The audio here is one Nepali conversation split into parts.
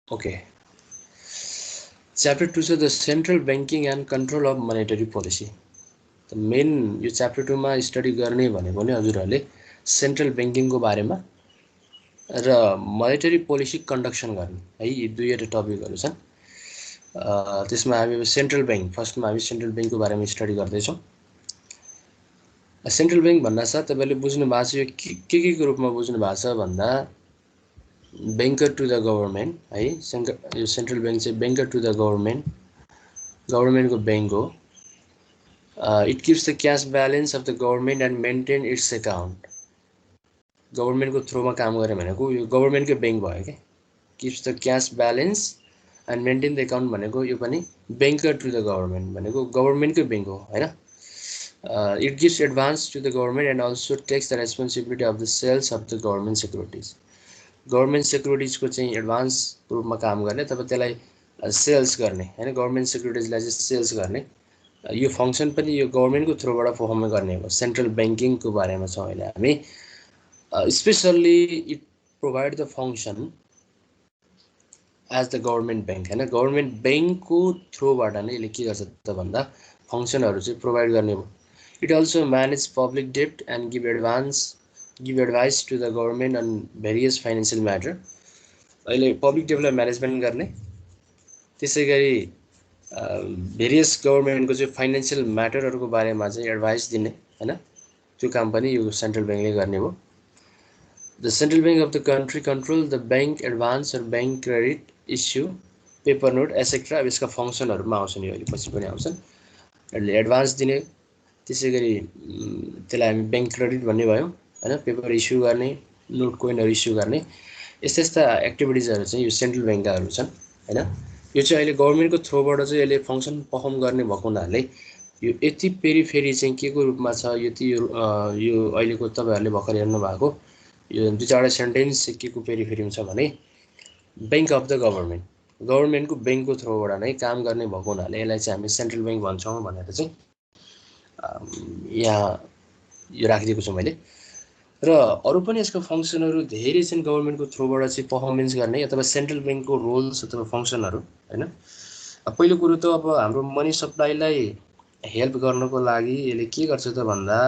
Okay. Chapter 2 is the central banking and control of monetary policy. The main यो च्याप्टर 2 मा स्टडी गर्ने भनेको नि हजुरहरूले सेन्ट्रल बैंकिङको बारेमा र मोनेटरी पोलिसी कन्डक्सन गर्ने है, यी दुईवटा टपिकहरू छन्। त्यसमा हामी सेन्ट्रल बैंक फर्स्टमा हामी सेन्ट्रल बैंकको बारेमा स्टडी गर्दैछौँ। सेन्ट्रल बैंक भन्नासाथ तपाईँले बुझ्नु भएको छ यो के को रूपमा बुझ्नु भएको छ भन्दा बैंकर टु द गभर्नमेन्ट है, यो सेन्ट्रल बैंक चाहिँ बैंकर टु द गभर्नमेन्ट, गभर्नमेन्टको बैंक हो। It keeps the cash balance of the government and maintain its account. गभर्नमेन्टको थ्रुमा काम गर्ने भनेको यो गभर्नमेन्टकै बैंक भयो क्या। Keeps the cash balance and maintain the account भनेको यो पनि बैंकर टु द गभर्नमेन्ट भनेको गभर्नमेन्टकै बैंक हो हैन। It gives advance to the government and also takes the responsibility of the sales of the government securities. Government सेक्युरिटिजको चाहिँ एडभान्सको रूपमा काम गर्ने अथवा त्यसलाई सेल्स गर्ने हैन, गभर्नमेन्ट सेक्युरिटिजलाई चाहिँ सेल्स गर्ने यो फङ्सन पनि यो गभर्नमेन्टको थ्रुबाट पर्फर्म गर्ने हो। सेन्ट्रल बैंकिङको बारेमा छौँ अहिले हामी। Specially it provide the function as the government bank हैन, गभर्नमेन्ट बैंकको थ्रुबाट नै यसले के गर्छ त भन्दा फङ्सनहरू चाहिँ प्रोभाइड गर्ने हो। इट अल्सो म्यानेज पब्लिक डेप्ट and give advice to the government on various financial matter. अहिले पब्लिक डेप्टलाई म्यानेजमेन्ट गर्ने, त्यसै गरी भेरियस गभर्नमेन्टको चाहिँ फाइनेन्सियल म्याटरहरूको बारेमा चाहिँ एडभाइस दिने हैन, त्यो काम पनि यो सेन्ट्रल बैंकले गर्ने हो। The central bank of the country control the bank advance और bank credit issue paper note etcetera. अब यसका फङ्सनहरूमा आउँछन्, यो अहिले पछि पनि आउँछन्। यसले एडभान्स दिने, त्यसै गरी त्यसलाई हामी बैंक क्रेडिट भन्ने भयो हैन, पेपर इस्यु गर्ने, नोट कोइनहरू इस्यु गर्ने, यस्ता यस्ता एक्टिभिटिजहरू चाहिँ यो सेन्ट्रल बैंककाहरू छन् हैन। यो चाहिँ अहिले गभर्नमेन्टको थ्रुबाट चाहिँ यसले फङ्सन पर्फर्म गर्ने भएको हुनाले यो यति पेरिफेरी चाहिँ के को रूपमा छ, यो अहिलेको तपाईँहरूले भर्खर हेर्नु भएको यो दुई चारवटा सेन्टेन्स चाहिँ के को पेरिफेरीमा छ भने बैंक अफ द गभर्नमेन्ट, गभर्नमेन्टको बैंकको थ्रुबाट नै काम गर्ने भएको हुनाले यसलाई चाहिँ हामी सेन्ट्रल बैंक भन्छौँ भनेर चाहिँ यहाँ यो राखिदिएको छु मैले। र अरू पनि यसको फङ्सनहरू धेरै छन् गभर्नमेन्टको थ्रुबाट चाहिँ पर्फर्मेन्स गर्ने अथवा सेन्ट्रल बैंकको रोल्स अथवा फङ्सनहरू हैन। पहिलो कुरो त अब हाम्रो मनी सप्लाईलाई हेल्प गर्नको लागि यसले के गर्छ त भन्दा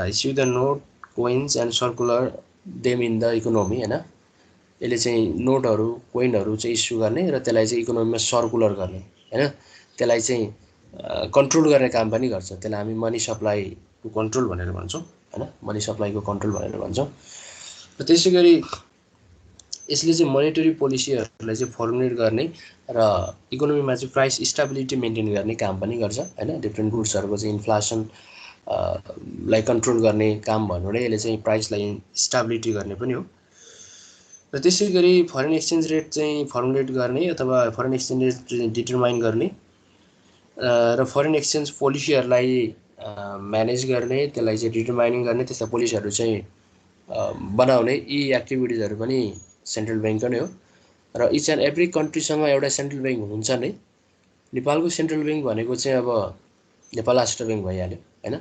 issue the note coins and circular them in the economy हैन। यसले चाहिँ नोटहरू कोइनहरू चाहिँ इस्यु गर्ने र त्यसलाई चाहिँ इकोनोमीमा सर्कुलर गर्ने हैन, त्यसलाई चाहिँ कन्ट्रोल गर्ने काम पनि गर्छ। त्यसलाई हामी मनी सप्लाईको कन्ट्रोल भनेर भन्छौँ हैन, मनी सप्लाईको कन्ट्रोल भनेर भन्छौँ। र त्यसै गरी यसले चाहिँ मोनेटरी पोलिसीहरूलाई चाहिँ फर्मुलेट गर्ने र इकोनोमीमा चाहिँ प्राइस स्टेबिलिटी मेन्टेन गर्ने काम पनि गर्छ हैन। डिफ्रेन्ट गुड्सहरूको चाहिँ इन्फ्लेसन लाई कन्ट्रोल गर्ने काम भन्नु नै यसले चाहिँ प्राइसलाई स्टेबिलिटी गर्ने पनि हो। र त्यसै गरी फरेन एक्सचेन्ज रेट चाहिँ फर्मुलेट गर्ने अथवा फरेन एक्सचेन्ज रेट डिटरमाइन गर्ने र फरेन एक्सचेन्ज पोलिसीहरूलाई म्यानेज गर्ने, त्यसलाई चाहिँ डिटरमाइनिङ गर्ने, त्यस्ता पोलिसीहरू चाहिँ बनाउने, यी एक्टिभिटिजहरू पनि सेन्ट्रल बैंकको नै हो। र इच एन्ड एभ्री कन्ट्रीसँग एउटा सेन्ट्रल बैंक हुन्छ नै। नेपालको सेन्ट्रल बैंक भनेको चाहिँ अब नेपाल राष्ट्र बैंक भइहाल्यो हैन।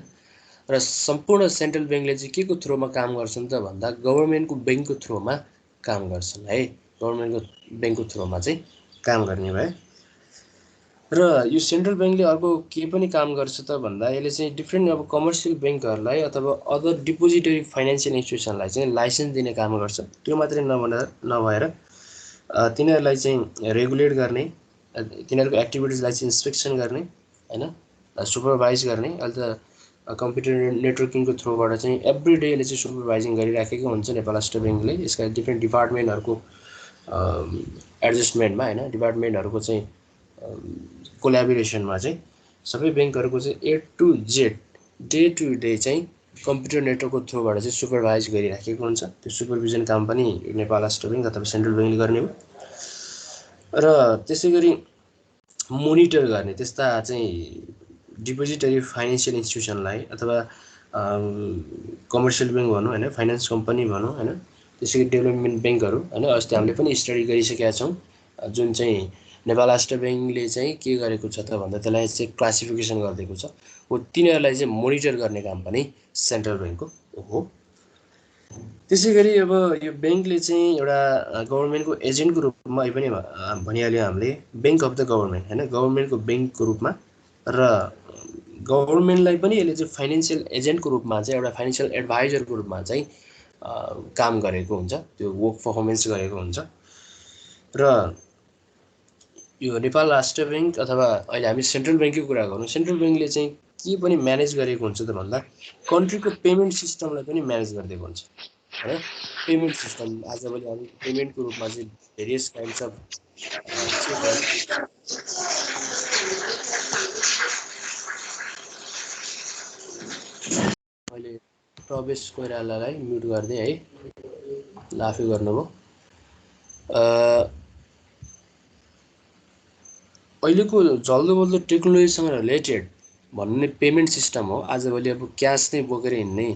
र सम्पूर्ण सेन्ट्रल बैंकले चाहिँ के को थ्रुमा काम गर्छन् त भन्दा गभर्नमेन्टको बैंकको थ्रुमा काम गर्छन् है, गभर्नमेन्टको बैंकको थ्रुमा चाहिँ काम गर्ने भए। र यो सेन्ट्रल बैंकले अर्को के पनि काम गर्छ त भन्दा यसले चाहिँ डिफ्रेन्ट अब कमर्सियल बैंकहरूलाई अथवा अदर डिपोजिटरी फाइनेन्सियल इन्स्टिट्युसनलाई चाहिँ लाइसेन्स दिने काम गर्छ। त्यो मात्रै नभएर तिनीहरूलाई चाहिँ रेगुलेट गर्ने, तिनीहरूको एक्टिभिटिजलाई चाहिँ इन्स्पेक्सन गर्ने हैन, सुपरभाइज गर्ने। अहिले त कम्प्युटर नेटवर्किङको थ्रुबाट चाहिँ एभ्री डे यसले चाहिँ सुपरभाइजिङ गरिराखेको हुन्छ नेपाल राष्ट्र बैंकले। यसका डिफ्रेन्ट डिपार्टमेन्टहरूको एडजस्टमेन्टमा हैन, डिपार्टमेन्टहरूको चाहिँ कोल्याबोरेसनमा चाहिँ सबै बैंकहरूको चाहिँ A to Z day to day चाहिँ कम्प्युटर नेटवर्कको थ्रुबाट चाहिँ सुपरभाइज गरिराखेको हुन्छ। त्यो सुपरभिजन काम पनि नेपाल राष्ट्र बैंक अथवा सेन्ट्रल बैंकले गर्ने हो। र त्यसै गरी मोनिटर गर्ने त्यस्ता चाहिँ डिपोजिटरी फाइनेन्सियल इन्स्टिट्युसनलाई अथवा कमर्सियल बैंक भनौँ हैन, फाइनेन्स कम्पनी भनौँ हैन, त्यसै गरी डेभलपमेन्ट बैंकहरू हैन। अस्ति हामीले पनि स्टडी गरिसकेका छौँ जुन चाहिँ नेपाल राष्ट्र बैंकले चाहिँ के गरेको छ त भन्दा त्यसलाई चाहिँ क्लासिफिकेसन गरिदिएको छ हो। तिनीहरूलाई चाहिँ मोनिटर गर्ने काम पनि सेन्ट्रल बैंकको हो। त्यसैगरी अब यो बैंकले चाहिँ एउटा गभर्नमेन्टको एजेन्टको रूपमा पनि भनिहाल्यो हामीले, बैंक अफ द गभर्नमेन्ट हैन, गभर्नमेन्टको बैंकको रूपमा र गभर्नमेन्टलाई पनि यसले चाहिँ फाइनेन्शियल एजेन्टको रूपमा चाहिँ एउटा फाइनेन्शियल एडभाइजरको रूपमा चाहिँ काम गरेको हुन्छ, त्यो वर्क पर्फर्मेन्स गरेको हुन्छ। र यो नेपाल राष्ट्र बैंक अथवा अहिले हामी सेन्ट्रल बैंककै कुरा गरौँ, सेन्ट्रल बैंकले चाहिँ के पनि म्यानेज गरेको हुन्छ त भन्दा कन्ट्रीको पेमेन्ट सिस्टमलाई पनि म्यानेज गरिदिएको हुन्छ हैन। पेमेन्ट सिस्टम आजभोलि हामी पेमेन्टको रूपमा चाहिँ भेरियस काइन्ड्स अफ चेकहरू मैले प्रवेश कोइरालालाई म्युट गरिदिएँ है, ल आफै गर्नुभयो। अहिलेको जल्दो बल्दो टेक्नोलोजीसँग रिलेटेड भन्ने पेमेन्ट सिस्टम हो। आजभोलि अब क्यास नै बोकेर हिँड्ने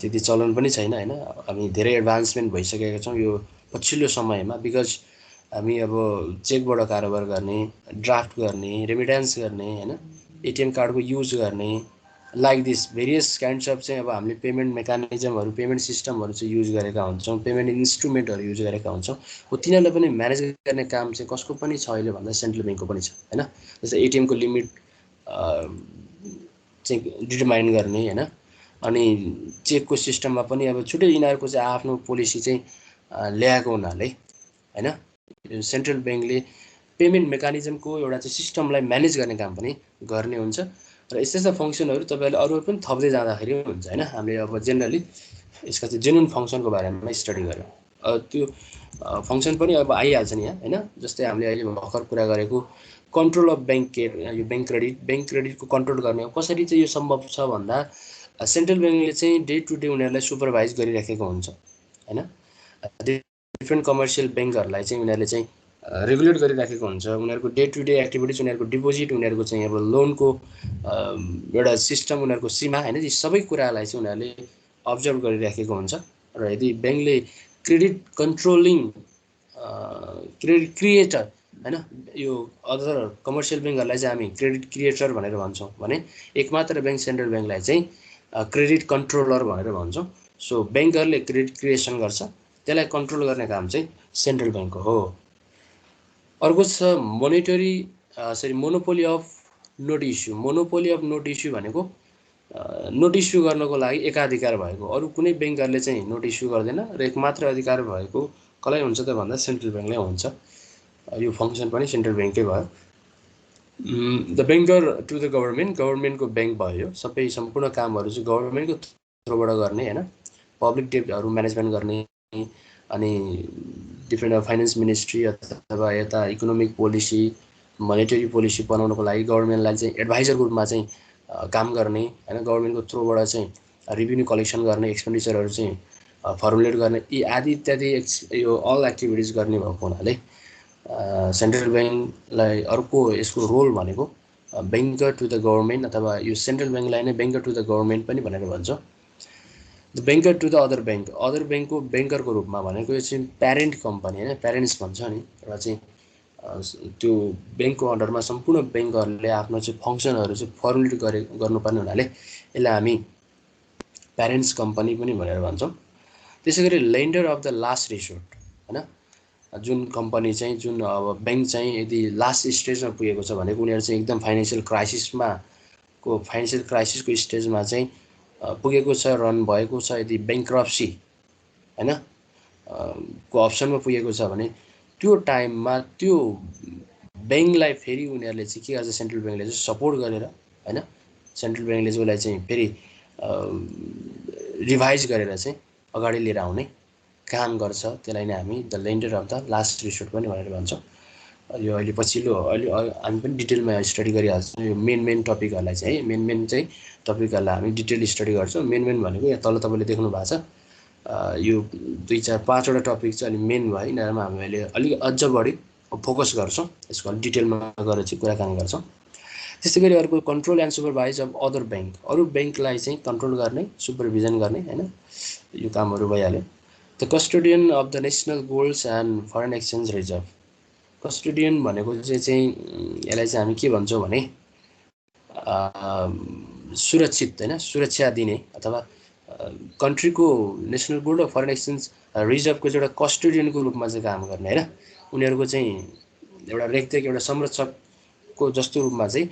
त्यति चलन पनि छैन हैन। हामी धेरै एडभान्समेन्ट भइसकेका छौँ यो पछिल्लो समयमा, बिकज हामी अब चेकबाट कारोबार गर्ने, ड्राफ्ट गर्ने, रेमिट्यान्स गर्ने हैन, एटिएम कार्डको युज गर्ने, like this various kinds of चाहिँ अब हामीले पेमेन्ट मेकानिजमहरू, पेमेन्ट सिस्टमहरू चाहिँ युज गरेका हुन्छौँ, पेमेन्ट इन्स्ट्रुमेन्टहरू युज गरेका हुन्छौँ। हो तिनीहरूलाई पनि म्यानेज गर्ने काम चाहिँ कसको पनि छ अहिले भन्दा सेन्ट्रल ब्याङ्कको पनि छ हैन। जस्तै एटिएमको लिमिट चाहिँ डिटरमाइन गर्ने हैन, अनि चेकको सिस्टममा पनि अब छुट्टै यिनीहरूको चाहिँ आफ्नो पोलिसी चाहिँ ल्याएको हुनाले हैन, सेन्ट्रल ब्याङ्कले पेमेन्ट मेकानिजमको एउटा चाहिँ सिस्टमलाई म्यानेज गर्ने काम पनि गर्ने हुन्छ। र यस्ता यस्ता फङ्सनहरू तपाईँहरूले अरू पनि थप्दै जाँदाखेरि हुन्छ हैन। हामीले अब जेनरली यसका चाहिँ जेन्युन फङ्सनको बारेमा स्टडी गऱ्यौँ। त्यो फङ्सन पनि अब आइहाल्छ नि यहाँ हैन। जस्तै हामीले अहिले भर्खर कुरा गरेको कन्ट्रोल अफ ब्याङ्क, यो ब्याङ्क क्रेडिटको कन्ट्रोल गर्ने कसरी चाहिँ यो सम्भव छ भन्दा सेन्ट्रल ब्याङ्कले चाहिँ डे टु डे उनीहरूलाई सुपरभाइज गरिराखेको हुन्छ हैन। डिफ्रेन्ट कमर्सियल ब्याङ्कहरूलाई चाहिँ उनीहरूले चाहिँ रेगुलेट गरिराखेको हुन्छ। उनीहरूको डे टु डे एक्टिभिटिज, उनीहरूको डिपोजिट, उनीहरूको चाहिँ अब लोनको एउटा सिस्टम, उनीहरूको सीमा हैन, यी सबै कुरालाई चाहिँ उनीहरूले अब्जर्भ गरिराखेको हुन्छ। र यदि ब्याङ्कले क्रेडिट कन्ट्रोलिङ क्रेडिट क्रिएटर हैन, यो अदर कमर्सियल ब्याङ्कहरूलाई चाहिँ हामी क्रेडिट क्रिएटर भनेर भन्छौँ भने एकमात्र ब्याङ्क सेन्ट्रल ब्याङ्कलाई चाहिँ क्रेडिट कन्ट्रोलर भनेर भन्छौँ। सो ब्याङ्करले क्रेडिट क्रिएसन गर्छ, त्यसलाई कन्ट्रोल गर्ने काम चाहिँ सेन्ट्रल ब्याङ्कको हो। अर्को छ monetary monopoly of note issue. Monopoly of note issue भनेको नोट इस्यु गर्नको लागि एकाधिकार भएको, अरू कुनै ब्याङ्कहरूले चाहिँ नोट इस्यु गर्दैन र एकमात्र अधिकार भएको कसलाई हुन्छ त भन्दा सेन्ट्रल ब्याङ्कलाई हुन्छ। यो फङ्सन पनि सेन्ट्रल ब्याङ्कै भयो। The banker to the government, गभर्नमेन्टको ब्याङ्क भयो। सबै सम्पूर्ण कामहरू चाहिँ गभर्नमेन्टको थ्रुबाट गर्ने हैन, पब्लिक डेब्टहरू म्यानेजमेन्ट गर्ने, अनि डिफ्रेन्ट फाइनेन्स मिनिस्ट्री अथवा यता इकोनोमिक पोलिसी, मोनेटरी पोलिसी बनाउनको लागि गभर्नमेन्टलाई चाहिँ एडभाइजरको रूपमा चाहिँ काम गर्ने हैन। गभर्नमेन्टको थ्रुबाट चाहिँ रेभिन्यू कलेक्सन गर्ने, एक्सपेन्डिचरहरू चाहिँ फर्मुलेट गर्ने, यी आदि इत्यादि यो अल एक्टिभिटिज गर्ने भएको हुनाले सेन्ट्रल ब्याङ्कलाई अर्को यसको रोल भनेको ब्याङ्कर टु द गभर्नमेन्ट, अथवा यो सेन्ट्रल ब्याङ्कलाई नै ब्याङ्कर टु द गभर्नमेन्ट पनि भनेर भन्छ। The banker to the other bank, other ब्याङ्कको ब्याङ्करको रूपमा भनेको यो चाहिँ प्यारेन्ट कम्पनी हैन, प्यारेन्ट्स भन्छ नि, र चाहिँ त्यो ब्याङ्कको अन्डरमा सम्पूर्ण ब्याङ्कहरूले आफ्नो चाहिँ फङ्सनहरू चाहिँ फर्मुलेट गर्नुपर्ने हुनाले यसलाई हामी प्यारेन्ट्स कम्पनी पनि भनेर भन्छौँ। त्यसै गरी lender of the last resort हैन, जुन कम्पनी चाहिँ, जुन अब ब्याङ्क चाहिँ यदि लास्ट स्टेजमा पुगेको छ भनेको उनीहरू चाहिँ एकदम फाइनेन्सियल क्राइसिसको स्टेजमा चाहिँ पुगेको छ, रन भएको छ, यदि ब्याङ्क्रप्सी हैन को अप्सनमा पुगेको छ भने त्यो टाइममा त्यो ब्याङ्कलाई फेरि उनीहरूले चाहिँ के गर्छ, सेन्ट्रल ब्याङ्कले चाहिँ सपोर्ट गरेर हैन, सेन्ट्रल ब्याङ्कले चाहिँ उसलाई चाहिँ फेरि रिभाइज गरेर चाहिँ अगाडि लिएर आउने काम गर्छ। त्यसलाई नै हामी the lender of the last resort पनि भनेर भन्छौँ। यो अहिले पछिल्लो अहिले हामी पनि डिटेलमा स्टडी गरिहाल्छौँ यो मेन टपिकहरूलाई चाहिँ है। मेन चाहिँ टपिकहरूलाई हामी डिटेल स्टडी गर्छौँ। मेन भनेको यहाँ तल तपाईँले देख्नु भएको छ, यो 2, 4, 5वटा टपिक चाहिँ अलि मेन भयो। यिनीहरूमा हामी अहिले अलिक अझ बढी फोकस गर्छौँ, यसको अलिक डिटेलमा गएर चाहिँ कुराकानी गर्छौँ। त्यस्तै गरी अर्को control and supervise of other bank, अरू ब्याङ्कलाई चाहिँ कन्ट्रोल गर्ने, सुपरभिजन गर्ने हैन, यो कामहरू भइहाल्यो। The custodian of the national golds and foreign exchange reserve, custodian भनेको चाहिँ यसलाई चाहिँ हामी के भन्छौँ भने सुरक्षित हैन, सुरक्षा दिने अथवा कन्ट्रीको national board of foreign exchange रिजर्भको चाहिँ एउटा कस्टोडियनको रूपमा चाहिँ काम गर्ने होइन, उनीहरूको चाहिँ एउटा रेखदेख एउटा संरक्षकको जस्तो रूपमा चाहिँ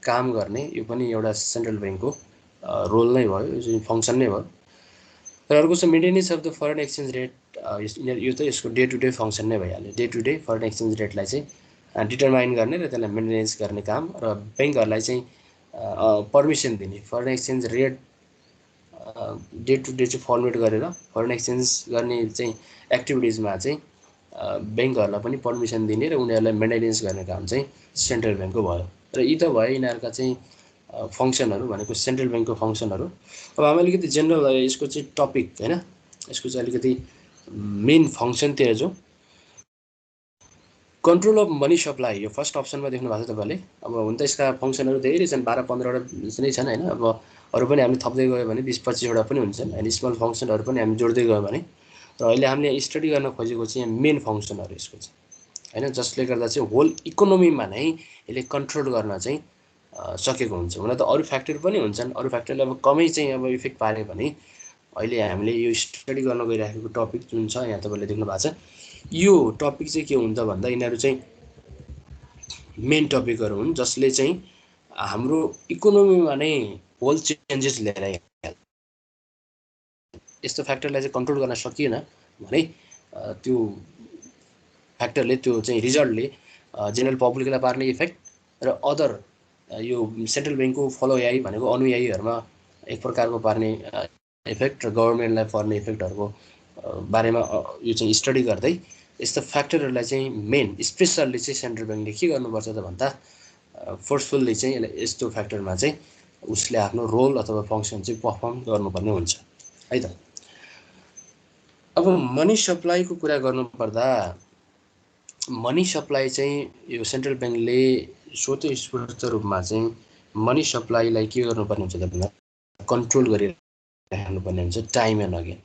काम गर्ने, यो पनि एउटा सेन्ट्रल ब्याङ्कको रोल नै भयो, यो चाहिँ फङ्सन नै भयो। र अर्को चाहिँ maintenance of the foreign exchange rate, यो त यसको डे टु डे फङ्सन नै भइहाल्यो। Day to day foreign exchange रेटलाई चाहिँ डिटरमाइन गर्ने र त्यसलाई मेन्टेनेन्स गर्ने काम, र ब्याङ्कहरूलाई चाहिँ पर्मिसन दिने foreign exchange rate day to day चाहिँ फर्मेट गरेर फरेन एक्सचेन्ज गर्ने चाहिँ एक्टिभिटिजमा चाहिँ ब्याङ्कहरूलाई पनि पर्मिसन दिने र उनीहरूलाई मेन्टेनेन्स गर्ने काम चाहिँ सेन्ट्रल ब्याङ्कको भयो। र यी त भयो यिनीहरूका चाहिँ फङ्सनहरू भनेको सेन्ट्रल ब्याङ्कको फङ्सनहरू। अब हामी अलिकति जेनरल यसको चाहिँ टपिक होइन, यसको चाहिँ अलिकति मेन फङ्सनतिर जाउँ। कन्ट्रोल अफ मनी सप्लाई, यो फर्स्ट अप्सनमा देख्नु भएको छ तपाईँले। अब हुन त यसका फङ्सनहरू धेरै छन्, 12-15वटा नै छन् होइन। अब अरू पनि हामी थप्दै गयो भने 20-25वटा पनि हुन्छन् होइन, स्मल फङ्सनहरू पनि हामी जोड्दै गयो भने। र अहिले हामीले स्टडी गर्न खोजेको चाहिँ मेन फङ्सनहरू यसको चाहिँ होइन, जसले गर्दा चाहिँ होल इकोनोमीमा नै यसले कन्ट्रोल गर्न चाहिँ सकेको हुन्छ। हुन त अरू फ्याक्टर पनि हुन्छन्, अरू फ्याक्टरले अब कमै चाहिँ अब इफेक्ट पार्यो भने अहिले हामीले यो स्टडी गर्न गइरहेको टपिक जुन छ यहाँ तपाईँले देख्नु भएको छ, यो टपिक चाहिँ के हुन्छ भन्दा यिनीहरू चाहिँ मेन टपिकहरू हुन् जसले चाहिँ हाम्रो इकोनोमीमा नै होल चेन्जेस ल्याएर आइहाल्छ। यस्तो फ्याक्टरलाई चाहिँ कन्ट्रोल गर्न सकिएन भने त्यो फ्याक्टरले त्यो चाहिँ रिजल्टले जेनरल पब्लिकलाई पार्ने इफेक्ट र अदर यो सेन्ट्रल ब्याङ्कको फलोयाई भनेको अनुयायीहरूमा एक प्रकारको पार्ने इफेक्ट र गभर्मेन्टलाई पर्ने इफेक्टहरूको बारेमा यो चाहिँ स्टडी गर्दै यस्तो फ्याक्टरहरूलाई चाहिँ मेन स्पेसल्ली चाहिँ सेन्ट्रल ब्याङ्कले के गर्नुपर्छ त भन्दा फोर्सफुल्ली चाहिँ यस्तो फ्याक्टरमा चाहिँ उसले आफ्नो रोल अथवा फङ्सन चाहिँ पर्फर्म गर्नुपर्ने हुन्छ है त। अब मनी सप्लाईको कुरा गर्नुपर्दा मनी सप्लाई चाहिँ यो सेन्ट्रल ब्याङ्कले स्वतःस्फूर्त रूपमा चाहिँ मनी सप्लाईलाई के गर्नुपर्ने हुन्छ त भन्दा कन्ट्रोल गरिराख्नुपर्ने हुन्छ टाइम एन्ड अगेन।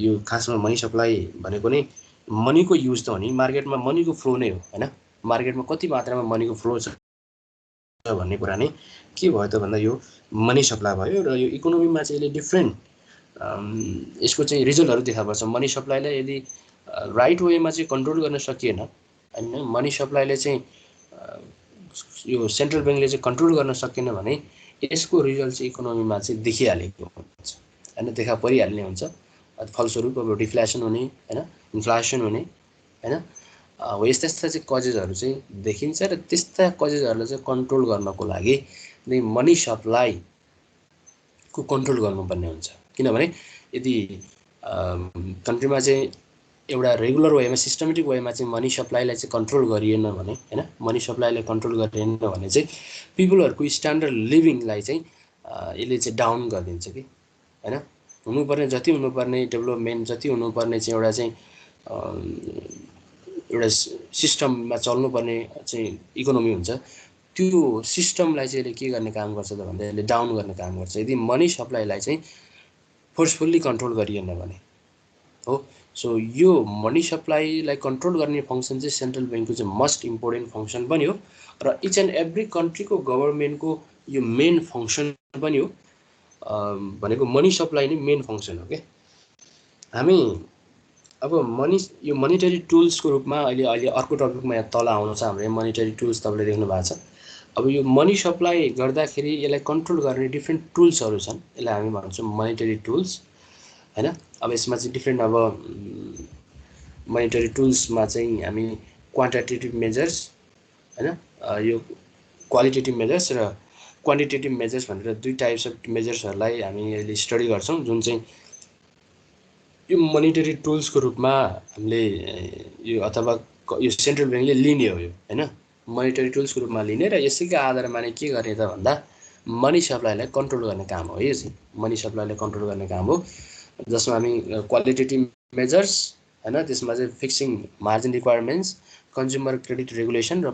यो खासमा मनी सप्लाई भनेको नै मनीको युज त हो नि, मार्केटमा मनीको फ्लो नै हो होइन। मार्केटमा कति मात्रामा मनीको फ्लो छ भन्ने कुरा नै के भयो त भन्दा यो मनी सप्लाई भयो। र यो इकोनोमीमा चाहिँ यसले डिफ्रेन्ट यसको चाहिँ रिजल्टहरू देखा पर्छ। मनी सप्लाईलाई यदि राइट वेमा चाहिँ कन्ट्रोल गर्न सकिएन होइन, मनी सप्लाईले चाहिँ यो सेन्ट्रल ब्याङ्कले चाहिँ कन्ट्रोल गर्न सकेन भने यसको रिजल्ट चाहिँ इकोनोमीमा चाहिँ देखिहालेको हुन्छ होइन, देखा परिहाल्ने हुन्छ। फलस्वरूप अब डिफ्लेसन हुने होइन, इन्फ्लेसन हुने होइन, हो यस्ता यस्ता चाहिँ कजेसहरू चाहिँ देखिन्छ। र त्यस्ता कजेसहरूलाई चाहिँ कन्ट्रोल गर्नको लागि नै मनी सप्लाईको कन्ट्रोल गर्नुपर्ने हुन्छ। किनभने यदि कन्ट्रीमा चाहिँ एउटा रेगुलर वेमा सिस्टमेटिक वेमा चाहिँ मनी सप्लाईलाई चाहिँ कन्ट्रोल गरिएन भने होइन, मनी सप्लाईलाई कन्ट्रोल गरिएन भने चाहिँ पिपलहरूको स्ट्यान्डर्ड लिभिङलाई चाहिँ यसले चाहिँ डाउन गरिदिन्छ कि होइन। हुनुपर्ने जति हुनुपर्ने डेभलपमेन्ट जति हुनुपर्ने चाहिँ एउटा चाहिँ एउटा सिस्टममा चल्नुपर्ने चाहिँ इकोनोमी हुन्छ, त्यो सिस्टमलाई चाहिँ यसले के गर्ने काम गर्छ त भन्दा यसले डाउन गर्ने काम गर्छ यदि मनी सप्लाईलाई चाहिँ फोर्सफुल्ली कन्ट्रोल गरिएन भने हो। सो यो मनी सप्लाईलाई कन्ट्रोल गर्ने फङ्सन चाहिँ सेन्ट्रल ब्याङ्कको चाहिँ मस्ट इम्पोर्टेन्ट फङ्सन पनि हो र इच एन्ड एभ्री कन्ट्रीको गभर्मेन्टको यो मेन फङ्सन पनि हो। भनेको मनी सप्लाई नै मेन फङ्सन हो क्या। हामी अब यो मनिटरी टुल्सको रूपमा अहिले अर्को टपिकमा यहाँ तल आउँछ हाम्रो मनिटरी टुल्स तपाईँले देख्नु भएको छ। अब यो मनी सप्लाई गर्दाखेरि यसलाई कन्ट्रोल गर्ने डिफ्रेन्ट टुल्सहरू छन्, यसलाई हामी भन्छौँ मनिटरी टुल्स होइन। अब यसमा चाहिँ डिफ्रेन्ट अब मनिटरी टुल्समा चाहिँ हामी क्वान्टिटेटिभ मेजर्स होइन, यो क्वालिटेटिभ मेजर्स र क्वान्टिटेटिभ मेजर्स भनेर दुई टाइप्स अफ मेजर्सहरूलाई हामी अहिले स्टडी गर्छौँ, जुन चाहिँ यो मनिटरी टुल्सको रूपमा हामीले यो अथवा यो सेन्ट्रल ब्याङ्कले लिने हो यो होइन, मनिटरी टुल्सको रूपमा लिने र यसैको आधारमा नै के गर्ने त भन्दा मनी सप्लाईलाई कन्ट्रोल गर्ने काम हो। यो चाहिँ मनी सप्लाईलाई कन्ट्रोल गर्ने काम हो, जसमा हामी क्वालिटेटिभ मेजर्स होइन, त्यसमा चाहिँ fixing margin requirements, consumer credit regulation र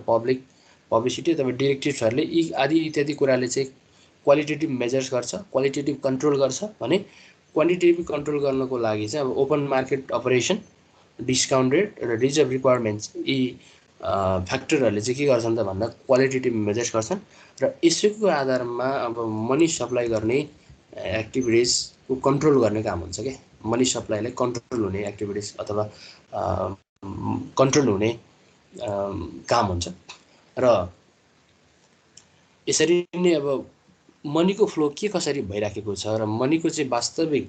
पब्लिसिटी अथवा डिरेक्टिभ्सहरूले यी आदि इत्यादि कुराले चाहिँ क्वालिटेटिभ मेजर्स गर्छ, क्वालिटेटिभ कन्ट्रोल गर्छ भने क्वान्टिटेटिभ कन्ट्रोल गर्नको लागि चाहिँ अब open market operation, discount rate र रिजर्भ रिक्वायरमेन्ट्स यी फ्याक्टरहरूले चाहिँ के गर्छन् त भन्दा क्वालिटेटिभ मेजर्स गर्छन् र यसैको आधारमा अब मनी सप्लाई गर्ने एक्टिभिटिजको कन्ट्रोल गर्ने काम हुन्छ क्या, मनी सप्लाईलाई कन्ट्रोल हुने एक्टिभिटिज अथवा कन्ट्रोल हुने काम हुन्छ। र यसरी नै अब मनीको फ्लो के कसरी भइराखेको छ र मनीको चाहिँ वास्तविक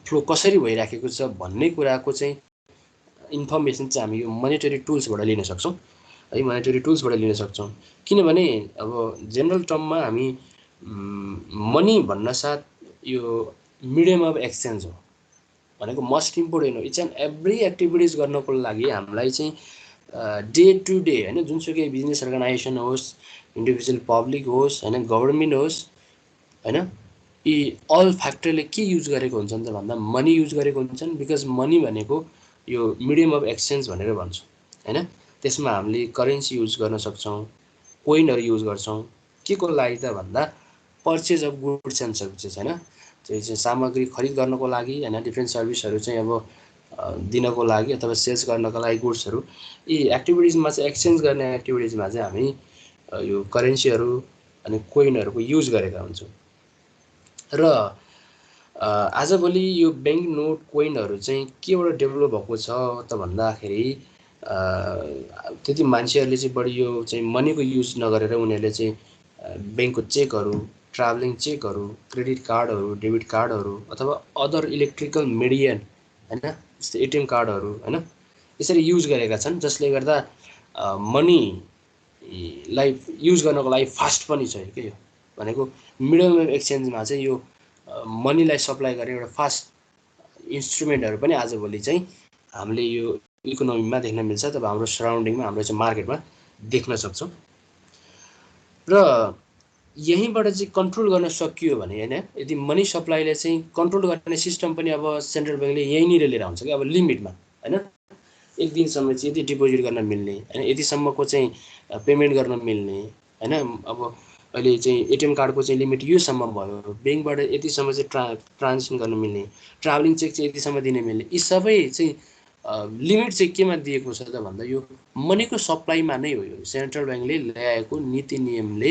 फ्लो कसरी भइराखेको छ भन्ने कुराको चाहिँ इन्फर्मेसन चाहिँ हामी यो मोनेटरी टुल्सबाट लिन सक्छौँ है, मोनेटरी टुल्सबाट लिन सक्छौँ। किनभने अब जेनरल टर्ममा हामी मनी भन्न साथ यो मिडियम अफ एक्सचेन्ज हो भनेको मस्ट इम्पोर्टेन्ट हो। इच एन्ड एभ्री एक्टिभिटिज गर्नको लागि हामीलाई चाहिँ डे टु डे होइन, जुनसुकै बिजनेस अर्गनाइजेसन होस्, इन्डिभिजुअल पब्लिक होस् होइन, गभर्मेन्ट होस् होइन, यी अल फ्याक्टरले के युज गरेको हुन्छन् त भन्दा मनी युज गरेको हुन्छन्। बिकज मनी भनेको यो मिडियम अफ एक्सचेन्ज भनेर भन्छौँ होइन। त्यसमा हामीले करेन्सी युज गर्न सक्छौँ, कोइनहरू युज गर्छौँ। के को लागि त भन्दा purchase of goods and services होइन, त्यो चाहिँ सामग्री खरिद गर्नको लागि होइन, डिफ्रेन्ट सर्भिसहरू चाहिँ अब दिनको लागि अथवा सेल्स गर्नको लागि गुड्सहरू, यी एक्टिभिटिजमा चाहिँ एक्सचेन्ज गर्ने एक्टिभिटिजमा चाहिँ हामी यो करेन्सीहरू अनि कोइनहरूको युज गरेका हुन्छौँ। र आजभोलि यो ब्याङ्क नोट कोइनहरू चाहिँ केबाट डेभलप भएको छ त भन्दाखेरि त्यति मान्छेहरूले चाहिँ बढी यो चाहिँ मनीको युज नगरेर उनीहरूले चाहिँ ब्याङ्कको चेकहरू, ट्राभलिङ चेकहरू, क्रेडिट कार्डहरू, डेबिट कार्डहरू अथवा अदर इलेक्ट्रिकल मिडियम होइन, जस्तै एटिएम कार्डहरू होइन, यसरी युज गरेका छन्। जसले गर्दा मनीलाई युज गर्नको लागि फास्ट पनि छ के यो भनेको मिडल अफ एक्सचेन्जमा चाहिँ यो मनीलाई सप्लाई गर्ने एउटा फास्ट इन्स्ट्रुमेन्टहरू पनि आजभोलि चाहिँ हामीले यो इकोनोमीमा देख्न मिल्छ, तब हाम्रो सराउन्डिङमा, हाम्रो चाहिँ मार्केटमा देख्न सक्छौँ। र यहीँबाट चाहिँ कन्ट्रोल गर्न सकियो भने होइन, यदि मनी सप्लाईले चाहिँ कन्ट्रोल गर्ने सिस्टम पनि अब सेन्ट्रल ब्याङ्कले यहीँनिर लिएर आउँछ कि अब लिमिटमा होइन, एक दिनसम्म चाहिँ यति डिपोजिट गर्न मिल्ने होइन, यतिसम्मको चाहिँ पेमेन्ट गर्न मिल्ने होइन। अब अहिले चाहिँ एटिएम कार्डको चाहिँ लिमिट योसम्म भयो, ब्याङ्कबाट यतिसम्म चाहिँ ट्रान्जेक्सन गर्न मिल्ने, ट्राभलिङ चेक चाहिँ यतिसम्म दिन मिल्ने, यी सबै चाहिँ लिमिट चाहिँ केमा दिएको छ त भन्दा यो मनीको सप्लाईमा नै हो। यो सेन्ट्रल ब्याङ्कले ल्याएको नीति नियमले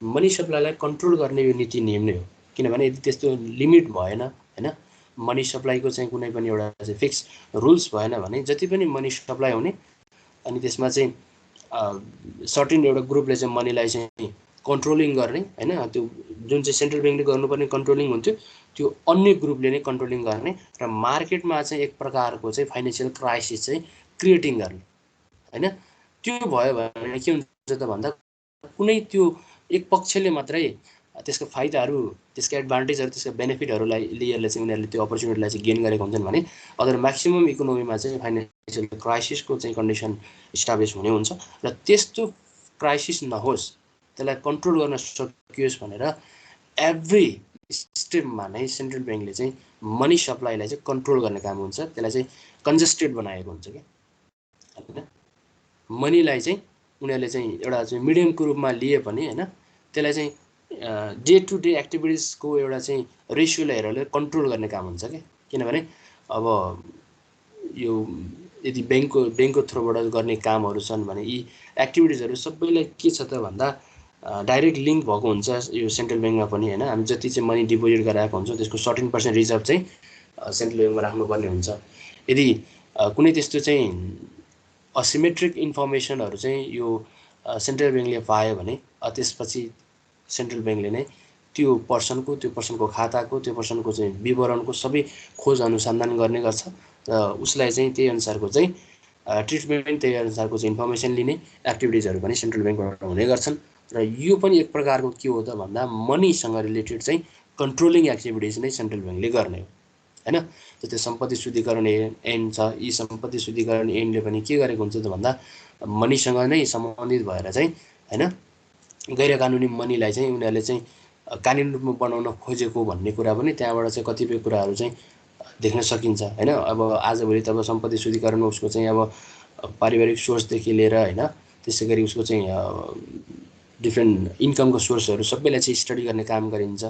मनी सप्लाईलाई कन्ट्रोल गर्ने यो नीति नियम नै हो। किनभने यदि त्यस्तो लिमिट भएन होइन, मनी सप्लाईको चाहिँ कुनै पनि एउटा चाहिँ फिक्स रुल्स भएन भने जति पनि मनी सप्लाई हुने अनि त्यसमा चाहिँ सर्टेन एउटा ग्रुपले चाहिँ मनीलाई चाहिँ कन्ट्रोलिङ गर्ने होइन, त्यो जुन चाहिँ सेन्ट्रल ब्याङ्कले गर्नुपर्ने कन्ट्रोलिङ हुन्थ्यो त्यो अन्य ग्रुपले नै कन्ट्रोलिङ गर्ने र मार्केटमा चाहिँ एक प्रकारको चाहिँ फाइनेन्सियल क्राइसिस चाहिँ क्रिएटिङ गर्ने होइन। त्यो भयो भने के हुन्छ त भन्दा कुनै त्यो एक पक्षले मात्रै त्यसको फाइदाहरू, त्यसको एडभान्टेजहरू, त्यसको बेनिफिटहरूलाई लिएर चाहिँ उनीहरूले त्यो अपर्च्युनिटीलाई चाहिँ गेन गरेका हुन्छन् भने अदर म्याक्सिमम इकोनोमीमा चाहिँ फाइनेन्सियल क्राइसिसको चाहिँ कन्डिसन इस्टाब्लिस हुने हुन्छ। र त्यस्तो क्राइसिस नहोस्, त्यसलाई कन्ट्रोल गर्न सकियोस् भनेर एभ्री स्टेपमा नै सेन्ट्रल ब्याङ्कले चाहिँ मनी सप्लाईलाई चाहिँ कन्ट्रोल गर्ने काम हुन्छ, त्यसलाई चाहिँ कन्जेस्टेड बनाएको हुन्छ क्या होइन। मनीलाई चाहिँ उनीहरूले चाहिँ एउटा चाहिँ मिडियमको रूपमा लिए पनि होइन, त्यसलाई चाहिँ डे टु डे एक्टिभिटिजको एउटा चाहिँ रेसियोलाई हेरेर कन्ट्रोल गर्ने काम हुन्छ क्या। किनभने अब यो यदि ब्याङ्कको थ्रुबाट गर्ने कामहरू छन् भने यी एक्टिभिटिजहरू सबैलाई के छ त भन्दा डाइरेक्ट लिङ्क भएको हुन्छ यो सेन्ट्रल ब्याङ्कमा पनि होइन। हामी जति चाहिँ मनी डिपोजिट गराएको हुन्छौँ त्यसको 13% रिजर्भ चाहिँ सेन्ट्रल ब्याङ्कमा राख्नुपर्ने हुन्छ। यदि कुनै त्यस्तो चाहिँ असिमेट्रिक इन्फर्मेसनहरू चाहिँ यो सेन्ट्रल ब्याङ्कले पायो भने त्यसपछि सेन्ट्रल ब्याङ्कले नै त्यो पर्सनको खाताको, त्यो पर्सनको चाहिँ विवरणको सबै खोज अनुसन्धान गर्ने गर्छ र उसलाई चाहिँ त्यही अनुसारको चाहिँ ट्रिटमेन्ट, त्यही अनुसारको चाहिँ इन्फर्मेसन लिने एक्टिभिटिजहरू पनि सेन्ट्रल ब्याङ्कबाट हुने गर्छन्। र यो पनि एक प्रकारको के हो त भन्दा मनीसँग रिलेटेड चाहिँ कन्ट्रोलिङ एक्टिभिटिज नै सेन्ट्रल ब्याङ्कले गर्ने हो होइन। जस्तै सम्पत्ति शुद्धिकरण ऐन छ, यी सम्पत्ति शुद्धिकरण ऐनले पनि के गरेको हुन्छ त भन्दा मनीसँग नै सम्बन्धित भएर चाहिँ होइन, गैर कानुनी मनीलाई चाहिँ उनीहरूले चाहिँ कानुनी रूपमा बनाउन खोजेको भन्ने कुरा पनि त्यहाँबाट चाहिँ कतिपय कुराहरू चाहिँ देख्न सकिन्छ होइन। अब आजभोलि त अब सम्पत्ति शुद्धिकरणमा उसको चाहिँ अब पारिवारिक सोर्सदेखि लिएर होइन, त्यसै गरी उसको चाहिँ डिफ्रेन्ट इन्कमको सोर्सहरू सबैलाई चाहिँ स्टडी गर्ने काम गरिन्छ।